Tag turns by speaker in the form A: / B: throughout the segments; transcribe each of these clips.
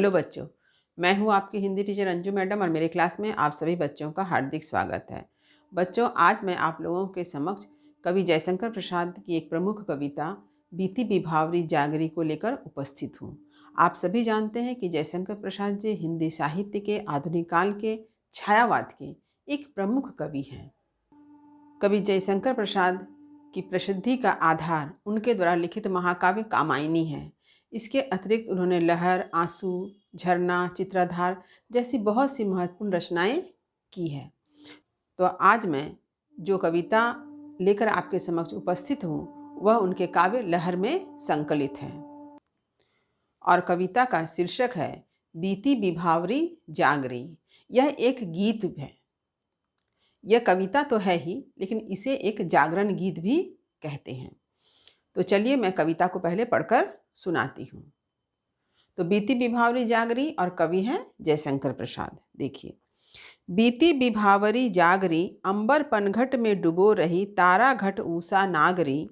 A: Hello बच्चों, मैं हूँ आपकी हिंदी टीचर अंजू मैडम और मेरे क्लास में आप सभी बच्चों का हार्दिक स्वागत है। बच्चों, आज मैं आप लोगों के समक्ष कवि जयशंकर प्रसाद की एक प्रमुख कविता बीती विभावरी जागरी को लेकर उपस्थित हूँ। आप सभी जानते हैं कि जयशंकर प्रसाद जी हिंदी साहित्य के आधुनिक काल के छायावाद के एक प्रमुख कवि हैं। कवि जयशंकर प्रसाद की प्रसिद्धि का आधार उनके द्वारा लिखित महाकाव्य कामायनी है। इसके अतिरिक्त उन्होंने लहर, आंसू, झरना, चित्रधार जैसी बहुत सी महत्वपूर्ण रचनाएं की है। तो आज मैं जो कविता लेकर आपके समक्ष उपस्थित हूँ वह उनके काव्य लहर में संकलित है और कविता का शीर्षक है बीती विभावरी जागरी। यह एक गीत है। यह कविता तो है ही, लेकिन इसे एक जागरण गीत भी कहते हैं। तो चलिए मैं कविता को पहले पढ़कर सुनाती हूँ। तो बीती विभावरी जागरी और कवि हैं जयशंकर प्रसाद। देखिए, बीती विभावरी जागरी, अंबर पनघट में डुबो रही, तारा घट ऊषा नागरी,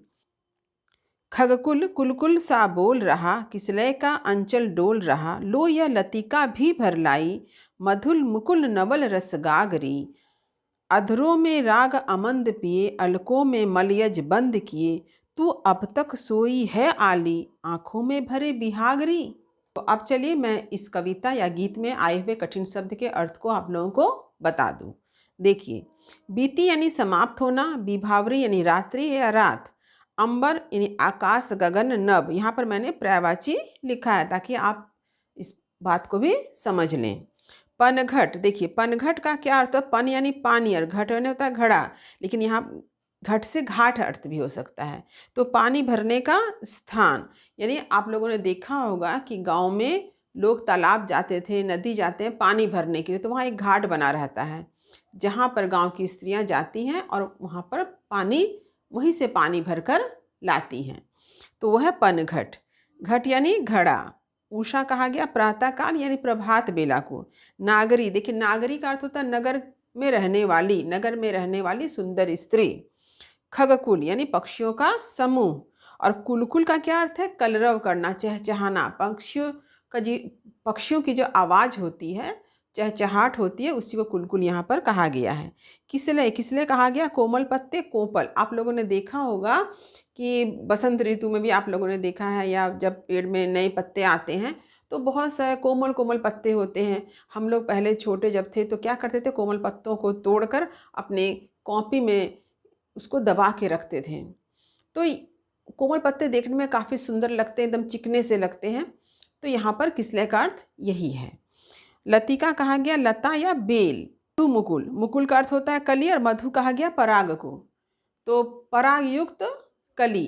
A: खगकुल कुलकुल सा बोल रहा, किसलय का अंचल डोल रहा, लो यह लतिका भी भर लाई, मधुल मुकुल नवल रस गागरी, अधरों में राग अमंद पिए, अलकों में मलयज बंद किए, तू अब तक सोई है आली, आंखों में भरे बिहागरी। तो अब चलिए मैं इस कविता या गीत में आए हुए कठिन शब्द के अर्थ को आप लोगों को बता दूं। देखिए, बीती यानी समाप्त होना, विभावरी यानी रात्रि या रात, अंबर यानी आकाश, गगन, नभ। यहाँ पर मैंने पर्यायवाची लिखा है ताकि आप इस बात को भी समझ लें। पनघट, देखिए पनघट का क्या अर्थ है? पन यानी पानी और घट यानी होता है घड़ा, लेकिन यहाँ घट से घाट अर्थ भी हो सकता है। तो पानी भरने का स्थान, यानी आप लोगों ने देखा होगा कि गांव में लोग तालाब जाते थे, नदी जाते हैं पानी भरने के लिए, तो वहाँ एक घाट बना रहता है जहाँ पर गांव की स्त्रियाँ जाती हैं और वहाँ पर पानी, वहीं से पानी भरकर लाती हैं। तो वह पनघट। घट यानी घड़ा। उषा कहा गया प्रातःकाल यानी प्रभात बेला को। नागरी, देखिए नागरी का अर्थ होता है नगर में रहने वाली, नगर में रहने वाली सुंदर स्त्री। खगकुल यानी पक्षियों का समूह। और कुलकुल का क्या अर्थ है? कलरव करना, चहचहाना। पक्षियों की जो आवाज़ होती है, चहचहाट होती है, उसी को कुलकुल यहाँ पर कहा गया है। किसले, किसले कहा गया कोमल पत्ते, कोपल। आप लोगों ने देखा होगा कि बसंत ऋतु में भी आप लोगों ने देखा है, या जब पेड़ में नए पत्ते आते हैं तो बहुत सारे कोमल कोमल पत्ते होते हैं। हम लोग पहले छोटे जब थे तो क्या करते थे, कोमल पत्तों को तोड़कर अपने कॉपी में उसको दबा के रखते थे। तो कोमल पत्ते देखने में काफ़ी सुंदर लगते हैं, एकदम चिकने से लगते हैं। तो यहाँ पर किसले का अर्थ यही है। लतिका कहा गया लता या बेल। मधु मुकुल, मुकुल का अर्थ होता है कली, और मधु कहा गया पराग को। तो पराग युक्त कली,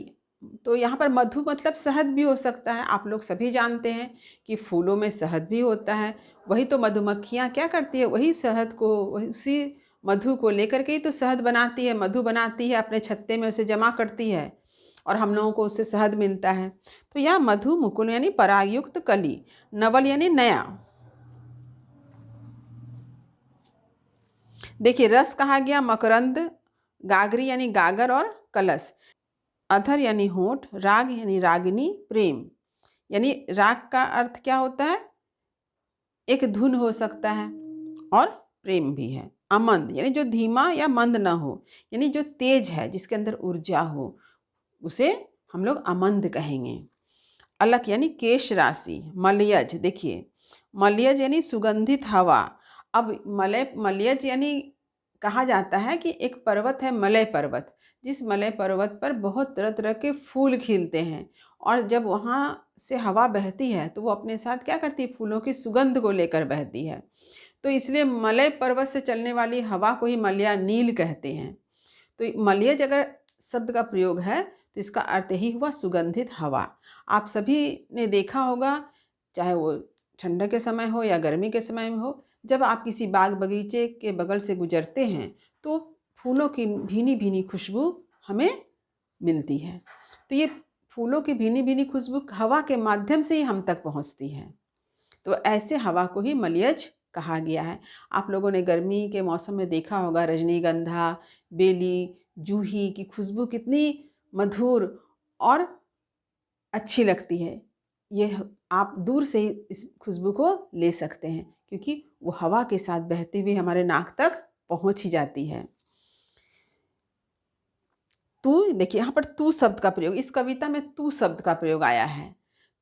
A: तो यहाँ पर मधु मतलब शहद भी हो सकता है। आप लोग सभी जानते हैं कि फूलों में शहद भी होता है। वही तो मधुमक्खियाँ क्या करती है, वही शहद को, वही उसी मधु को लेकर के ही तो शहद बनाती है, मधु बनाती है, अपने छत्ते में उसे जमा करती है और हम लोगों को उससे शहद मिलता है। तो यह मधु मुकुल यानी परागयुक्त कली। नवल यानी नया। देखिए रस कहा गया मकरंद। गागरी यानी गागर और कलश। अधर यानी होंठ। राग यानी रागिनी, प्रेम। यानी राग का अर्थ क्या होता है? एक धुन हो सकता है और प्रेम भी है। अमंद यानी जो धीमा या मंद ना हो, यानी जो तेज है, जिसके अंदर ऊर्जा हो, उसे हम लोग अमंद कहेंगे। अलक यानी केश राशि। मलयज, देखिए मलयज यानी सुगंधित हवा। अब मलयज यानी कहा जाता है कि एक पर्वत है मलय पर्वत, जिस मलय पर्वत पर बहुत तरह तरह के फूल खिलते हैं, और जब वहाँ से हवा बहती है तो वो अपने साथ क्या करती है, फूलों की सुगंध को लेकर बहती है। तो इसलिए मलय पर्वत से चलने वाली हवा को ही मलया नील कहते हैं। तो मलयज अगर शब्द का प्रयोग है तो इसका अर्थ ही हुआ सुगंधित हवा। आप सभी ने देखा होगा, चाहे वो ठंडा के समय हो या गर्मी के समय में हो, जब आप किसी बाग बगीचे के बगल से गुजरते हैं तो फूलों की भीनी भीनी खुशबू हमें मिलती है। तो ये फूलों की भीनी भीनी खुशबू हवा के माध्यम से ही हम तक पहुंचती है। तो ऐसे हवा को ही मलयज कहा गया है। आप लोगों ने गर्मी के मौसम में देखा होगा रजनीगंधा, बेली, जूही की खुशबू कितनी मधुर और अच्छी लगती है। ये आप दूर से ही इस खुशबू को ले सकते हैं, क्योंकि वो हवा के साथ बहते हुए हमारे नाक तक पहुंच ही जाती है। तू, देखिए यहाँ पर तू शब्द का प्रयोग, इस कविता में तू शब्द का प्रयोग आया है।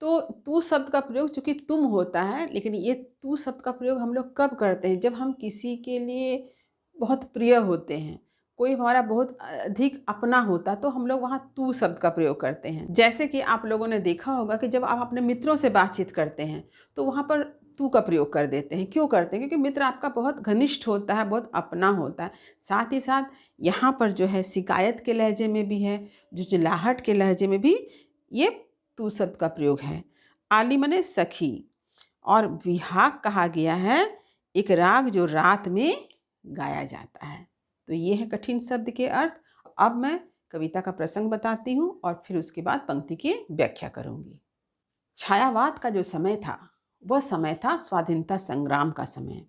A: तो तू शब्द का प्रयोग चूंकि तुम होता है, लेकिन ये तू शब्द का प्रयोग हम लोग कब करते हैं? जब हम किसी के लिए बहुत प्रिय होते हैं, कोई हमारा बहुत अधिक अपना होता, तो हम लोग वहाँ तू शब्द का प्रयोग करते हैं। जैसे कि आप लोगों ने देखा होगा कि जब आप अपने मित्रों से बातचीत करते हैं तो वहाँ पर तू का प्रयोग कर देते हैं। क्यों करते हैं? क्योंकि मित्र आपका बहुत घनिष्ठ होता है, बहुत अपना होता है। साथ ही साथ यहाँ पर जो है शिकायत के लहजे में भी है, जुजलाहट के लहजे में भी ये तू शब्द का प्रयोग है। आली मने सखी, और विहाग कहा गया है एक राग जो रात में गाया जाता है। तो ये है कठिन शब्द के अर्थ। अब मैं कविता का प्रसंग बताती हूँ और फिर उसके बाद पंक्ति की व्याख्या करूँगी। छायावाद का जो समय था, वह समय था स्वाधीनता संग्राम का समय।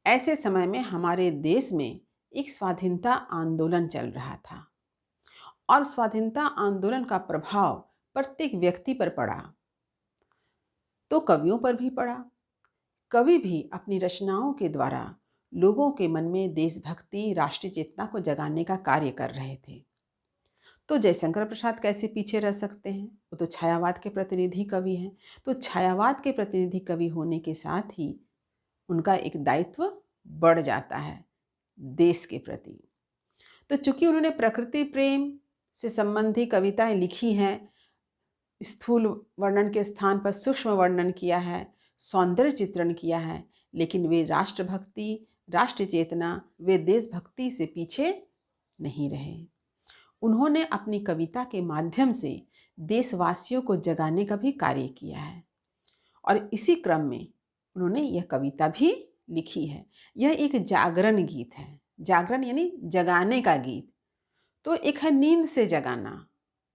A: ऐसे समय में हमारे देश में एक स्वाधीनता आंदोलन चल रहा था और स्वाधीनता आंदोलन का प्रभाव प्रत्येक व्यक्ति पर पड़ा, तो कवियों पर भी पड़ा। कवि भी अपनी रचनाओं के द्वारा लोगों के मन में देशभक्ति, राष्ट्रीय चेतना को जगाने का कार्य कर रहे थे। तो जयशंकर प्रसाद कैसे पीछे रह सकते हैं? वो तो छायावाद के प्रतिनिधि कवि हैं। तो छायावाद के प्रतिनिधि कवि होने के साथ ही उनका एक दायित्व बढ़ जाता है देश के प्रति। तो चूंकि उन्होंने प्रकृति प्रेम से संबंधी कविताएं लिखी हैं, स्थूल वर्णन के स्थान पर सूक्ष्म वर्णन किया है, सौंदर्य चित्रण किया है, लेकिन वे राष्ट्रभक्ति, राष्ट्र चेतना, वे देशभक्ति से पीछे नहीं रहे। उन्होंने अपनी कविता के माध्यम से देशवासियों को जगाने का भी कार्य किया है और इसी क्रम में उन्होंने यह कविता भी लिखी है। यह एक जागरण गीत है। जागरण यानी जगाने का गीत। तो एक है नींद से जगाना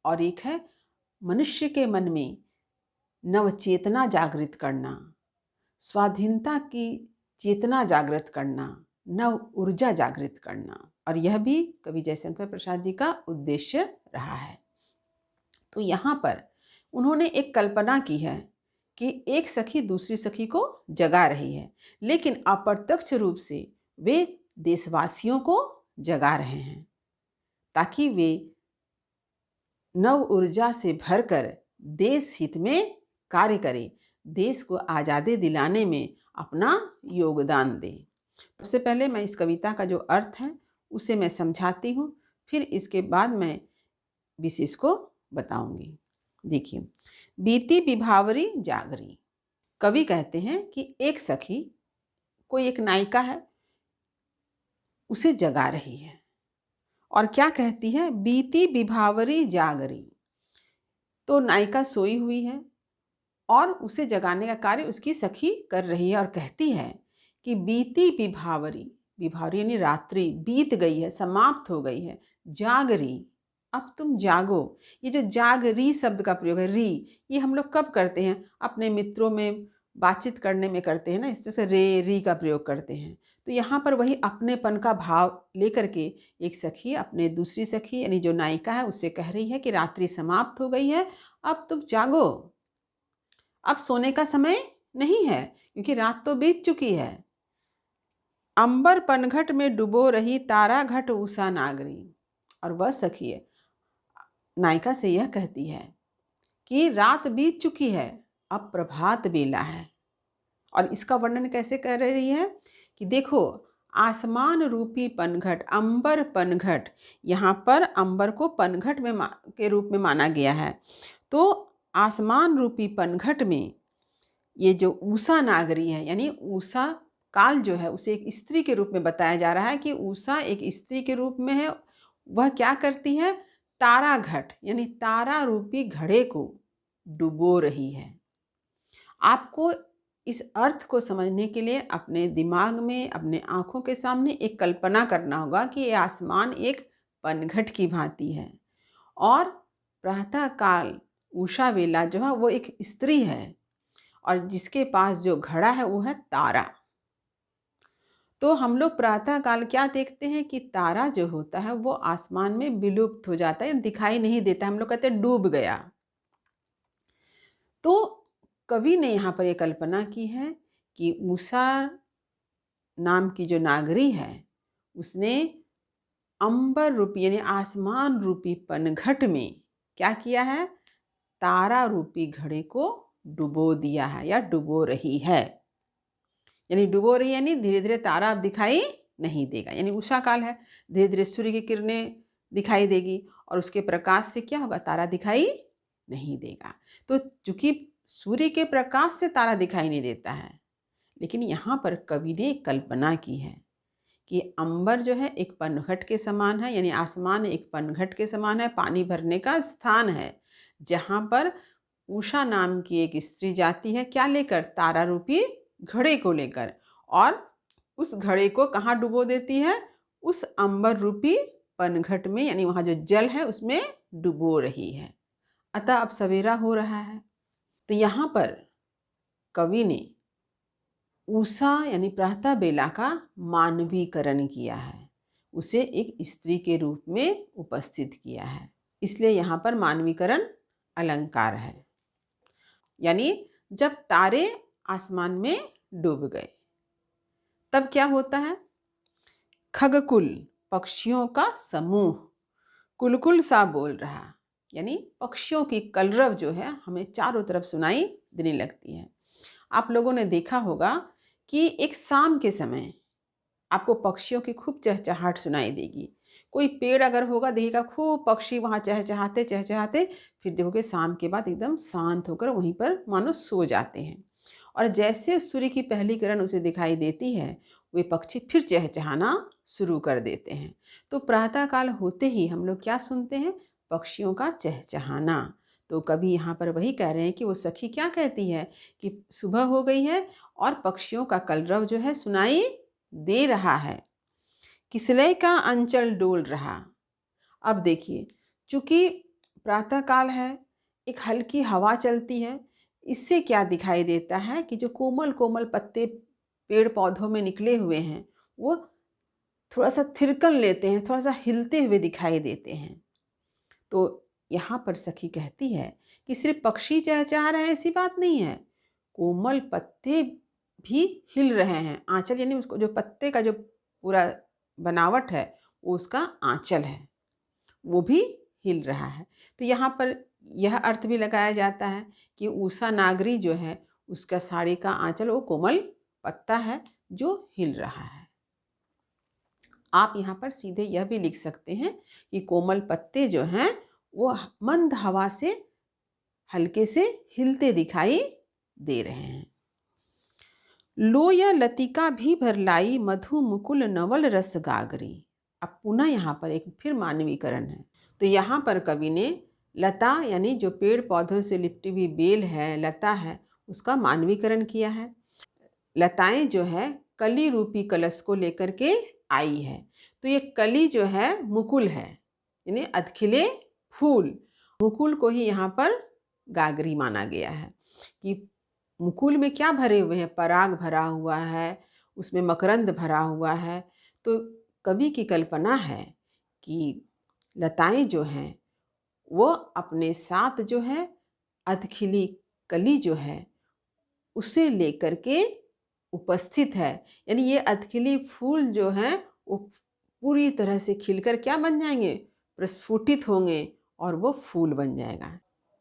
A: और एक है मनुष्य के मन में नवचेतना जागृत करना, स्वाधीनता की चेतना जागृत करना, नव ऊर्जा जागृत करना। और यह भी कवि जयशंकर प्रसाद जी का उद्देश्य रहा है। तो यहाँ पर उन्होंने एक कल्पना की है कि एक सखी दूसरी सखी को जगा रही है, लेकिन अप्रत्यक्ष रूप से वे देशवासियों को जगा रहे हैं ताकि वे नव ऊर्जा से भरकर देश हित में कार्य करें, देश को आज़ादी दिलाने में अपना योगदान दें। सबसे पहले मैं इस कविता का जो अर्थ है उसे मैं समझाती हूँ, फिर इसके बाद मैं विशेष को बताऊंगी। देखिए, बीती विभावरी जागरी। कवि कहते हैं कि एक सखी, कोई एक नायिका है, उसे जगा रही है और क्या कहती है? बीती विभावरी जागरी। तो नायिका सोई हुई है और उसे जगाने का कार्य उसकी सखी कर रही है और कहती है कि बीती विभावरी, विभावरी यानी रात्रि बीत गई है, समाप्त हो गई है, जागरी, अब तुम जागो। ये जो जागरी शब्द का प्रयोग है, री, ये हम लोग कब करते हैं? अपने मित्रों में बातचीत करने में करते हैं ना, इस तरह से रे री का प्रयोग करते हैं। तो यहाँ पर वही अपनेपन का भाव लेकर के एक सखी अपने दूसरी सखी यानी जो नायिका है उससे कह रही है कि रात्रि समाप्त हो गई है, अब तुम जागो, अब सोने का समय नहीं है क्योंकि रात तो बीत चुकी है। अंबर पनघट में डुबो रही तारा घट उषा नागरी। और वह सखी है नायिका से यह कहती है कि रात बीत चुकी है, अब प्रभात बेला है। और इसका वर्णन कैसे कर रही है कि देखो, आसमान रूपी पनघट, अंबर पनघट, यहाँ पर अंबर को पनघट में के रूप में माना गया है। तो आसमान रूपी पनघट में ये जो उषा नागरी है, यानी उषा काल जो है उसे एक स्त्री के रूप में बताया जा रहा है कि उषा एक स्त्री के रूप में है। वह क्या करती है? तारा घट यानी तारा रूपी घड़े को डुबो रही है। आपको इस अर्थ को समझने के लिए अपने दिमाग में, अपने आंखों के सामने एक कल्पना करना होगा कि ये आसमान एक पनघट की भांति है और प्रातःकाल उषा वेला जो है वो एक स्त्री है और जिसके पास जो घड़ा है वो है तारा। तो हम लोग प्रातःकाल क्या देखते हैं कि तारा जो होता है वो आसमान में विलुप्त हो जाता है, दिखाई नहीं देता, हम लोग कहते हैं डूब गया। तो कवि ने यहाँ पर ये कल्पना की है कि उषा नाम की जो नागरी है उसने अंबर रूपी यानी आसमान रूपी पनघट में क्या किया है, तारा रूपी घड़े को डुबो दिया है या डुबो रही है। यानी डुबो रही यानी धीरे धीरे तारा अब दिखाई नहीं देगा, यानी उषा काल है, धीरे धीरे सूर्य की किरणें दिखाई देगी और उसके प्रकाश से क्या होगा, तारा दिखाई नहीं देगा। तो चूंकि सूर्य के प्रकाश से तारा दिखाई नहीं देता है, लेकिन यहाँ पर कवि ने कल्पना की है कि अंबर जो है एक पनघट के समान है, यानी आसमान एक पनघट के समान है, पानी भरने का स्थान है, जहाँ पर उषा नाम की एक स्त्री जाती है, क्या लेकर, तारा रूपी घड़े को लेकर, और उस घड़े को कहाँ डुबो देती है, उस अंबर रूपी पनघट में, यानी वहाँ जो जल है उसमें डुबो रही है। अतः अब सवेरा हो रहा है, तो यहाँ पर कवि ने उषा यानी प्रातः बेला का मानवीकरण किया है, उसे एक स्त्री के रूप में उपस्थित किया है, इसलिए यहाँ पर मानवीकरण अलंकार है। यानी जब तारे आसमान में डूब गए तब क्या होता है, खगकुल पक्षियों का समूह कुलकुल सा बोल रहा, यानी पक्षियों की कलरव जो है हमें चारों तरफ सुनाई देने लगती है। आप लोगों ने देखा होगा कि एक शाम के समय आपको पक्षियों की खूब चहचहाहट सुनाई देगी। कोई पेड़ अगर होगा, देखिएगा खूब पक्षी वहाँ चहचहाते चहचहाते, फिर देखोगे शाम के बाद एकदम शांत होकर वहीं पर मानो सो जाते हैं। और जैसे सूर्य की पहली किरण उसे दिखाई देती है, वे पक्षी फिर चहचहाना शुरू कर देते हैं। तो प्रातःकाल होते ही हम लोग क्या सुनते हैं, पक्षियों का चहचहाना। तो कभी यहाँ पर वही कह रहे हैं कि वो सखी क्या कहती है कि सुबह हो गई है और पक्षियों का कलरव जो है सुनाई दे रहा है, किसलय का अंचल डोल रहा। अब देखिए, चूंकि प्रातःकाल है, एक हल्की हवा चलती है, इससे क्या दिखाई देता है कि जो कोमल कोमल पत्ते पेड़ पौधों में निकले हुए हैं वो थोड़ा सा थिरकन लेते हैं, थोड़ा सा हिलते हुए दिखाई देते हैं। तो यहाँ पर सखी कहती है कि सिर्फ पक्षी चहचहा रहे हैं ऐसी बात नहीं है, कोमल पत्ते भी हिल रहे हैं। आंचल यानी उसको जो पत्ते का जो पूरा बनावट है वो उसका आंचल है, वो भी हिल रहा है। तो यहाँ पर यह अर्थ भी लगाया जाता है कि उषा नागरी जो है उसका साड़ी का आंचल वो कोमल पत्ता है जो हिल रहा है। आप यहाँ पर सीधे यह भी लिख सकते हैं कि कोमल पत्ते जो हैं वो मंद हवा से हल्के से हिलते दिखाई दे रहे हैं। लो या लतिका भी भरलाई मधु मुकुल नवल रस गागरी। अब पुनः यहाँ पर एक फिर मानवीकरण है। तो यहाँ पर कवि ने लता यानी जो पेड़ पौधों से लिपटी हुई बेल है, लता है, उसका मानवीकरण किया है। लताएं जो है कली रूपी कलश को लेकर के आई है। तो ये कली जो है मुकुल है, यानी अधखिले फूल, मुकुल को ही यहाँ पर गागरी माना गया है कि मुकुल में क्या भरे हुए हैं, पराग भरा हुआ है, उसमें मकरंद भरा हुआ है। तो कवि की कल्पना है कि लताएं जो हैं वो अपने साथ जो है अधखिली कली जो है उसे लेकर के उपस्थित है, यानी ये अधखिली फूल जो हैं वो पूरी तरह से खिलकर क्या बन जाएंगे, प्रस्फुटित होंगे और वो फूल बन जाएगा।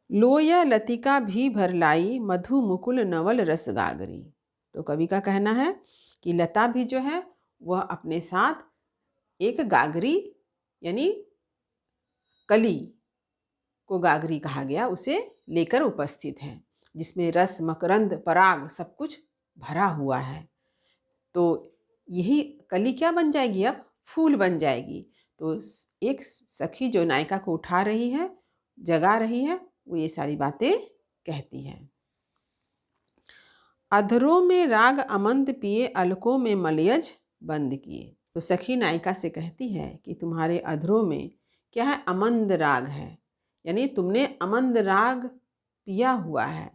A: लोया लतिका भी भरलाई मधु मुकुल नवल रस गागरी। तो कवि का कहना है कि लता भी जो है वह अपने साथ एक गागरी यानी कली को गागरी कहा गया उसे लेकर उपस्थित है, जिसमें रस मकरंद पराग सब कुछ भरा हुआ है। तो यही कली क्या बन जाएगी, अब फूल बन जाएगी। तो एक सखी जो नायिका को उठा रही है, जगा रही है, वो ये सारी बातें कहती है। अधरों में राग अमंद पिए अलकों में मलयज बंद किए। तो सखी नायिका से कहती है कि तुम्हारे अधरों में क्या है, अमंद राग है, यानी तुमने अमंद राग पिया हुआ है।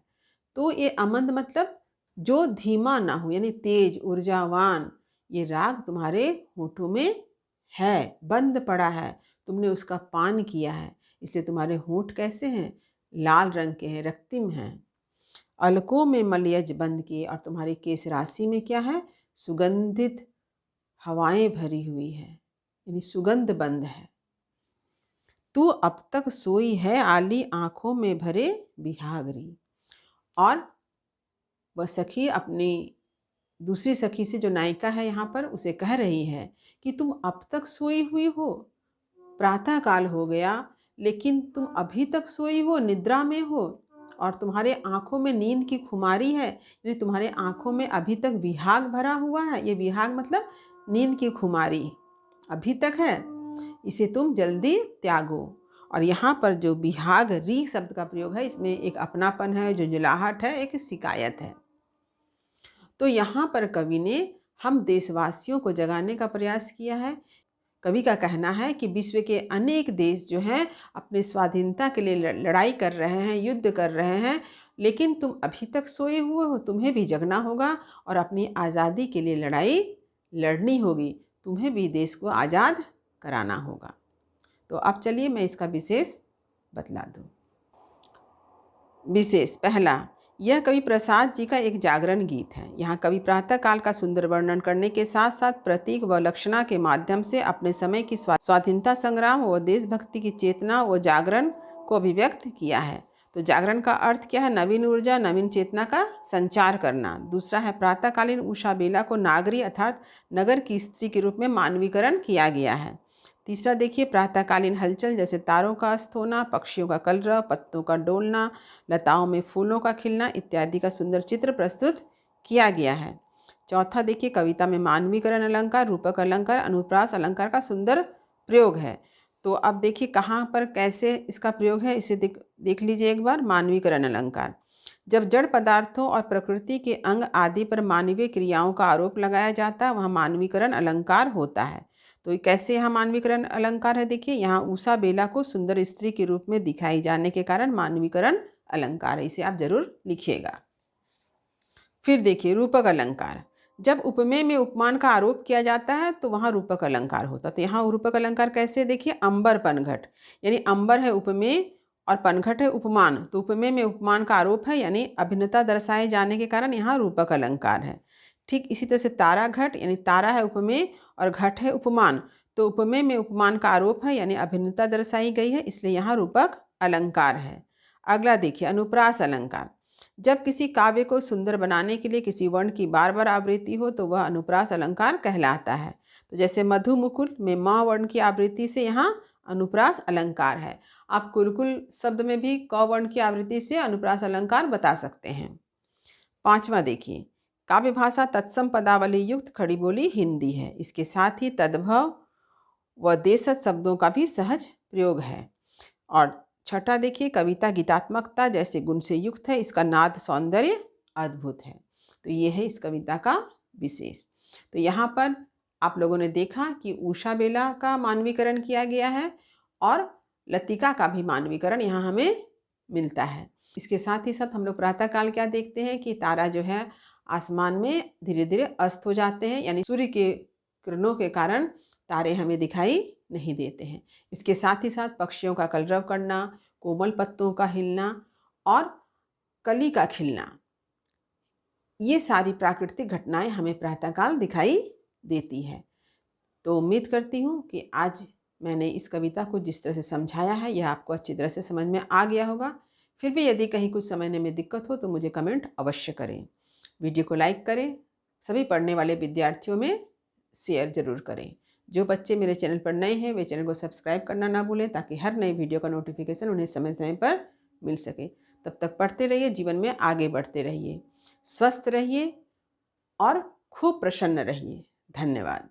A: तो ये अमंद मतलब जो धीमा ना हो, यानी तेज ऊर्जावान, ये राग तुम्हारे होठों में है, बंद पड़ा है, तुमने उसका पान किया है, इसलिए तुम्हारे होठ कैसे हैं, लाल रंग के हैं, रक्तिम हैं। अलकों में मलयज बंद किए, और तुम्हारी केश राशि में क्या है, सुगंधित हवाएं भरी हुई है, यानी सुगंध बंद है। तू अब तक सोई है आली आंखों में भरे बिहागरी। और वह सखी अपनी दूसरी सखी से, जो नायिका है यहाँ पर, उसे कह रही है कि तुम अब तक सोई हुई हो, प्रातः काल हो गया लेकिन तुम अभी तक सोई हो, निद्रा में हो, और तुम्हारे आंखों में नींद की खुमारी है, यानी तुम्हारे आंखों में अभी तक विहाग भरा हुआ है। ये विहाग मतलब नींद की खुमारी अभी तक है, इसे तुम जल्दी त्यागो। और यहाँ पर जो विहाग री शब्द का प्रयोग है, इसमें एक अपनापन है, जो जुलाहट है, एक शिकायत है। तो यहाँ पर कवि ने हम देशवासियों को जगाने का प्रयास किया है। कवि का कहना है कि विश्व के अनेक देश जो हैं अपने स्वाधीनता के लिए लड़ाई कर रहे हैं, युद्ध कर रहे हैं, लेकिन तुम अभी तक सोए हुए हो, तुम्हें भी जगना होगा और अपनी आज़ादी के लिए लड़ाई लड़नी होगी, तुम्हें भी देश को आज़ाद कराना होगा। तो अब चलिए मैं इसका विशेष बतला दूँ। विशेष पहला, यह कवि प्रसाद जी का एक जागरण गीत है। यहाँ कवि प्रातः काल का सुंदर वर्णन करने के साथ साथ प्रतीक व लक्षणा के माध्यम से अपने समय की स्वाधीनता संग्राम व देशभक्ति की चेतना व जागरण को अभिव्यक्त किया है। तो जागरण का अर्थ क्या है, नवीन ऊर्जा, नवीन चेतना का संचार करना। दूसरा है, प्रातःकालीन उषा बेला को नागरी अर्थात नगर की स्त्री के रूप में मानवीकरण किया गया है। तीसरा देखिए, प्रातःकालीन हलचल जैसे तारों का अस्त होना, पक्षियों का कलरव, पत्तों का डोलना, लताओं में फूलों का खिलना इत्यादि का सुंदर चित्र प्रस्तुत किया गया है। चौथा देखिए, कविता में मानवीकरण अलंकार, रूपक अलंकार, अनुप्रास अलंकार का सुंदर प्रयोग है। तो अब देखिए कहाँ पर कैसे इसका प्रयोग है, इसे देख लीजिए एक बार। मानवीकरण अलंकार, जब जड़ पदार्थों और प्रकृति के अंग आदि पर मानवीय क्रियाओं का आरोप लगाया जाता है, वह मानवीकरण अलंकार होता है। तो कैसे यहाँ मानवीकरण अलंकार है, देखिए यहाँ उषा बेला को सुंदर स्त्री के रूप में दिखाई जाने के कारण मानवीकरण अलंकार है, इसे आप जरूर लिखिएगा। फिर देखिए रूपक अलंकार, जब उपमेय में उपमान का आरोप किया जाता है तो वहाँ रूपक अलंकार होता है। तो यहाँ रूपक अलंकार कैसे, देखिए अंबर पनघट, यानी अंबर है उपमेय और पनघट है उपमान। तो उपमेय में उपमान का आरोप है, यानी अभिन्नता दर्शाए जाने के कारण यहाँ रूपक अलंकार है। ठीक इसी तरह से तारा घट, यानी तारा है उपमेय और घट है उपमान। तो उपमेय में उपमान का आरोप है, यानी अभिन्नता दर्शाई गई है, इसलिए यहाँ रूपक अलंकार है। अगला देखिए अनुप्रास अलंकार, जब किसी काव्य को सुंदर बनाने के लिए किसी वर्ण की बार बार आवृत्ति हो तो वह अनुप्रास अलंकार कहलाता है। तो जैसे मधु मुकुल में माँ वर्ण की आवृत्ति से यहाँ अनुप्रास अलंकार है। आप कुलकुल शब्द में भी क वर्ण की आवृत्ति से अनुप्रास अलंकार बता सकते हैं। पांचवा देखिए, काव्य भाषा तत्सम पदावली युक्त खड़ी बोली हिंदी है। इसके साथ ही तद्भव व देशज शब्दों का भी सहज प्रयोग है। और छठा देखिए, कविता गीतात्मकता जैसे गुण से युक्त है, इसका नाद सौंदर्य अद्भुत है। तो ये है इस कविता का विशेष। तो यहाँ पर आप लोगों ने देखा कि उषा बेला का मानवीकरण किया गया है और लतिका का भी मानवीकरण यहाँ हमें मिलता है। इसके साथ ही साथ हम लोग प्रातःकाल क्या देखते हैं कि तारा जो है आसमान में धीरे धीरे अस्त हो जाते हैं, यानी सूर्य के किरणों के कारण तारे हमें दिखाई नहीं देते हैं। इसके साथ ही साथ पक्षियों का कलरव करना, कोमल पत्तों का हिलना और कली का खिलना, ये सारी प्राकृतिक घटनाएं हमें प्रातःकाल दिखाई देती है। तो उम्मीद करती हूँ कि आज मैंने इस कविता को जिस तरह से समझाया है यह आपको अच्छी तरह से समझ में आ गया होगा। फिर भी यदि कहीं कुछ समझने में दिक्कत हो तो मुझे कमेंट अवश्य करें। वीडियो को लाइक करें, सभी पढ़ने वाले विद्यार्थियों में शेयर जरूर करें। जो बच्चे मेरे चैनल पर नए हैं वे चैनल को सब्सक्राइब करना ना भूलें, ताकि हर नई वीडियो का नोटिफिकेशन उन्हें समय समय पर मिल सके। तब तक पढ़ते रहिए, जीवन में आगे बढ़ते रहिए, स्वस्थ रहिए और खूब प्रसन्न रहिए। धन्यवाद।